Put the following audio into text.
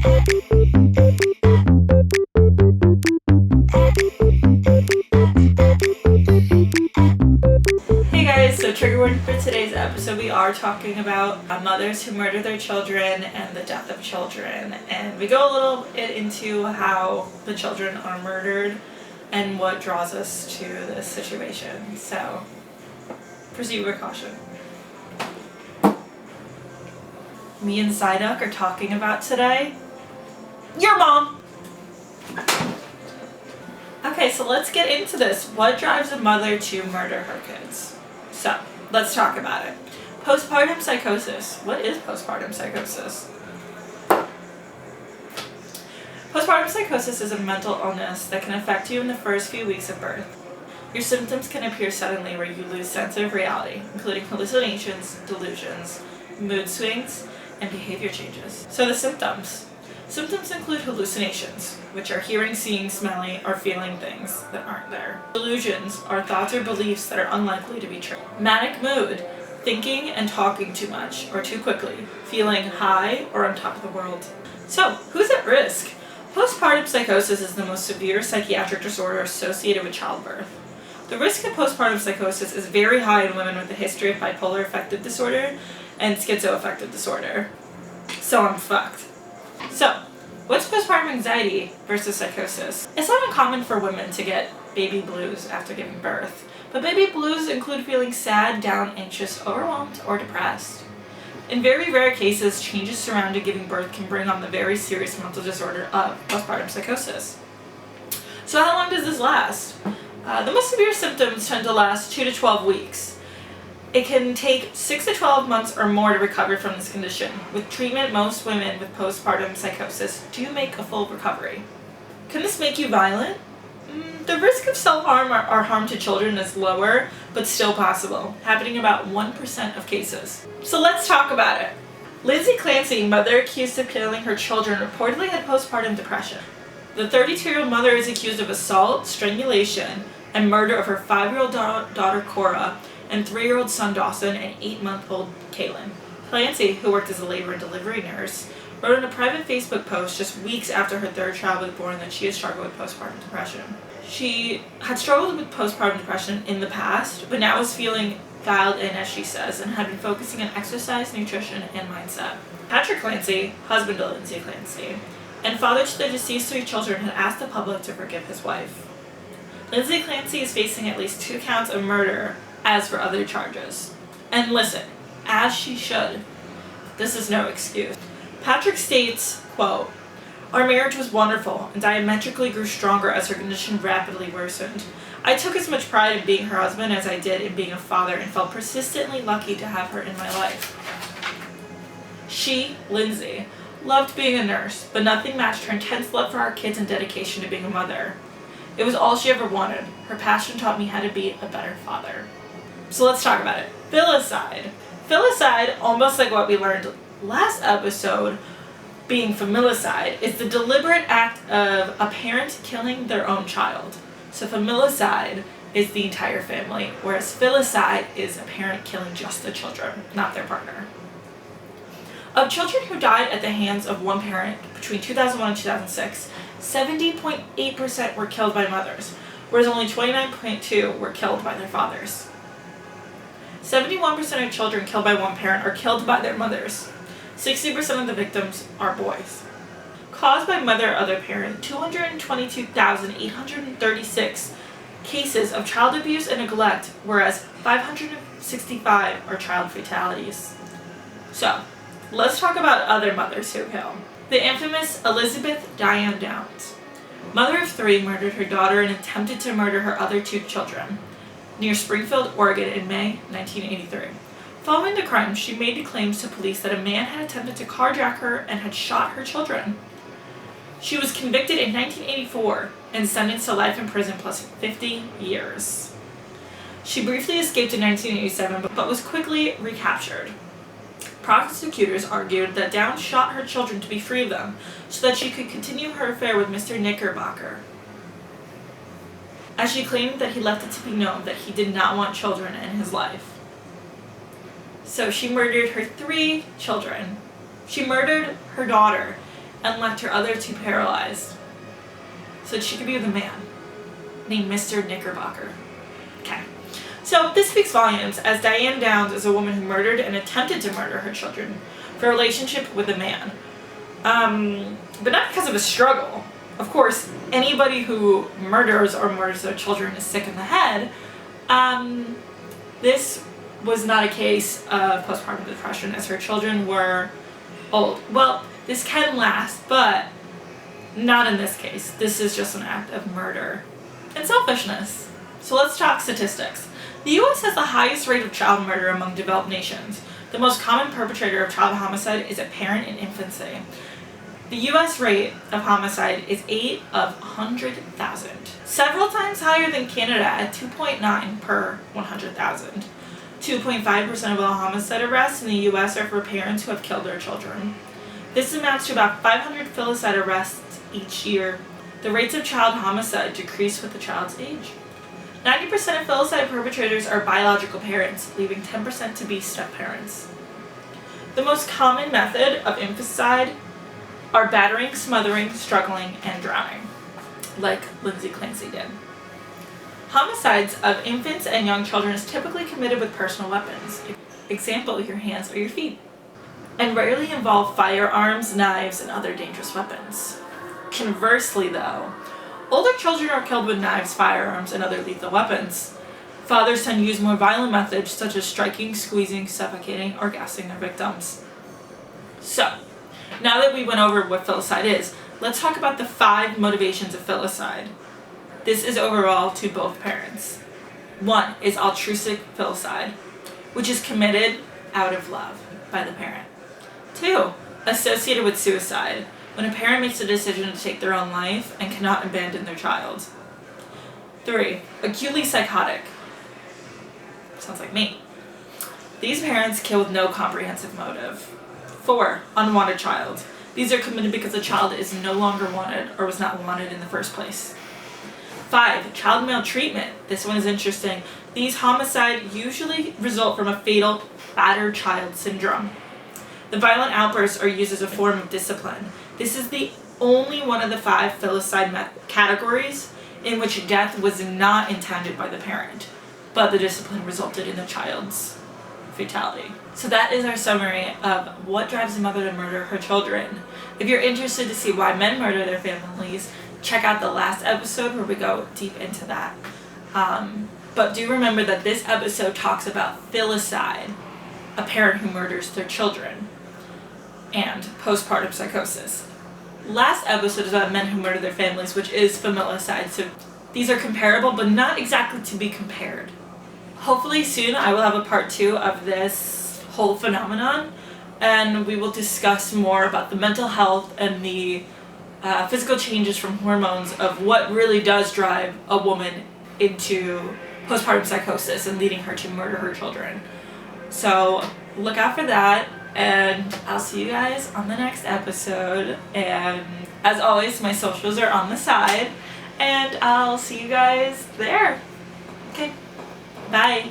Hey guys, so trigger warning for today's episode, we are talking about mothers who murder their children and the death of children, and we go a little bit into how the children are murdered and what draws us to this situation. So proceed with caution. Me and Psyduck are talking about today your mom. Okay, so let's get into this. What drives a mother to murder her kids? So, let's talk about it. Postpartum psychosis. What is postpartum psychosis? Postpartum psychosis is a mental illness that can affect you in the first few weeks of birth. Your symptoms can appear suddenly where you lose sense of reality, including hallucinations, delusions, mood swings, and behavior changes. So the symptoms. Symptoms include hallucinations, which are hearing, seeing, smelling, or feeling things that aren't there. Delusions are thoughts or beliefs that are unlikely to be true. Manic mood, thinking and talking too much or too quickly, feeling high or on top of the world. So, who's at risk? Postpartum psychosis is the most severe psychiatric disorder associated with childbirth. The risk of postpartum psychosis is very high in women with a history of bipolar affective disorder and schizoaffective disorder. So I'm fucked. So, what's postpartum anxiety versus psychosis? It's not uncommon for women to get baby blues after giving birth, but baby blues include feeling sad, down, anxious, overwhelmed, or depressed. In very rare cases, changes surrounding giving birth can bring on the very serious mental disorder of postpartum psychosis. So how long does this last? The most severe symptoms tend to last 2 to 12 weeks. It can take 6 to 12 months or more to recover from this condition. With treatment, most women with postpartum psychosis do make a full recovery. Can this make you violent? The risk of self-harm or harm to children is lower, but still possible, happening about 1% of cases. So let's talk about it. Lindsay Clancy, mother accused of killing her children, reportedly had postpartum depression. The 32-year-old mother is accused of assault, strangulation, and murder of her 5-year-old daughter Cora, and 3-year-old son Dawson, and 8-month-old Kaylin. Clancy, who worked as a labor and delivery nurse, wrote in a private Facebook post just weeks after her third child was born that she had struggled with postpartum depression. She had struggled with postpartum depression in the past, but now is feeling dialed in, as she says, and had been focusing on exercise, nutrition, and mindset. Patrick Clancy, husband to Lindsay Clancy, and father to the deceased 3 children, had asked the public to forgive his wife. Lindsay Clancy is facing at least 2 counts of murder, as for other charges. And listen, as she should. This is no excuse. Patrick states, quote, "Our marriage was wonderful and diametrically grew stronger as her condition rapidly worsened. I took as much pride in being her husband as I did in being a father and felt persistently lucky to have her in my life." She, Lindsay, loved being a nurse, but nothing matched her intense love for our kids and dedication to being a mother. It was all she ever wanted. Her passion taught me how to be a better father. So let's talk about it. Filicide. Filicide, almost like what we learned last episode, being familicide, is the deliberate act of a parent killing their own child. So familicide is the entire family, whereas filicide is a parent killing just the children, not their partner. Of children who died at the hands of one parent between 2001 and 2006, 70.8% were killed by mothers, whereas only 29.2% were killed by their fathers. 71% of children killed by one parent are killed by their mothers. 60% of the victims are boys. Caused by mother or other parent, 222,836 cases of child abuse and neglect, whereas 565 are child fatalities. So, let's talk about other mothers who kill. The infamous Elizabeth Diane Downs. Mother of 3, murdered her daughter and attempted to murder her other 2 children near Springfield, Oregon in May 1983. Following the crime, she made claims to police that a man had attempted to carjack her and had shot her children. She was convicted in 1984 and sentenced to life in prison plus 50 years. She briefly escaped in 1987 but was quickly recaptured. Prosecutors argued that Downs shot her children to be free of them so that she could continue her affair with Mr. Knickerbocker, as she claimed that he left it to be known that he did not want children in his life. So she murdered her 3 children. She murdered her daughter and left her other two paralyzed so that she could be with a man named Mr. Knickerbocker. Okay. So this speaks volumes, as Diane Downs is a woman who murdered and attempted to murder her children for a relationship with a man. But not because of a struggle. Of course, anybody who murders their children is sick in the head. This was not a case of postpartum depression, as her children were old. Well, this can last, but not in this case. This is just an act of murder and selfishness. So let's talk statistics. The U.S. has the highest rate of child murder among developed nations. The most common perpetrator of child homicide is a parent in infancy. The U.S. rate of homicide is 8 of 100,000, several times higher than Canada at 2.9 per 100,000. 2.5% of all homicide arrests in the U.S. are for parents who have killed their children. This amounts to about 500 filicide arrests each year. The rates of child homicide decrease with the child's age. 90% of filicide perpetrators are biological parents, leaving 10% to be step-parents. The most common method of infanticide are battering, smothering, struggling, and drowning, like Lindsay Clancy did. Homicides of infants and young children is typically committed with personal weapons, example, your hands or your feet, and rarely involve firearms, knives, and other dangerous weapons. Conversely, though, older children are killed with knives, firearms, and other lethal weapons. Fathers tend to use more violent methods such as striking, squeezing, suffocating, or gassing their victims. So, now that we went over what filicide is, let's talk about the 5 motivations of filicide. This is overall to both parents. 1 is altruistic filicide, which is committed out of love by the parent. 2, associated with suicide, when a parent makes a decision to take their own life and cannot abandon their child. 3, acutely psychotic. Sounds like me. These parents kill with no comprehensive motive. 4, unwanted child. These are committed because the child is no longer wanted or was not wanted in the first place. 5, child maltreatment. This one is interesting. These homicides usually result from a fatal battered child syndrome. The violent outbursts are used as a form of discipline. This is the only one of the 5 filicide categories in which death was not intended by the parent, but the discipline resulted in the child's fatality. So that is our summary of what drives a mother to murder her children. If you're interested to see why men murder their families, check out the last episode where we go deep into that. But do remember that this episode talks about filicide, a parent who murders their children, and postpartum psychosis. Last episode is about men who murder their families, which is familicide. So these are comparable, but not exactly to be compared. Hopefully soon I will have a part 2 of this whole phenomenon, and we will discuss more about the mental health and the physical changes from hormones of what really does drive a woman into postpartum psychosis and leading her to murder her children. So look out for that, and I'll see you guys on the next episode. And as always, my socials are on the side, and I'll see you guys there. Okay, bye.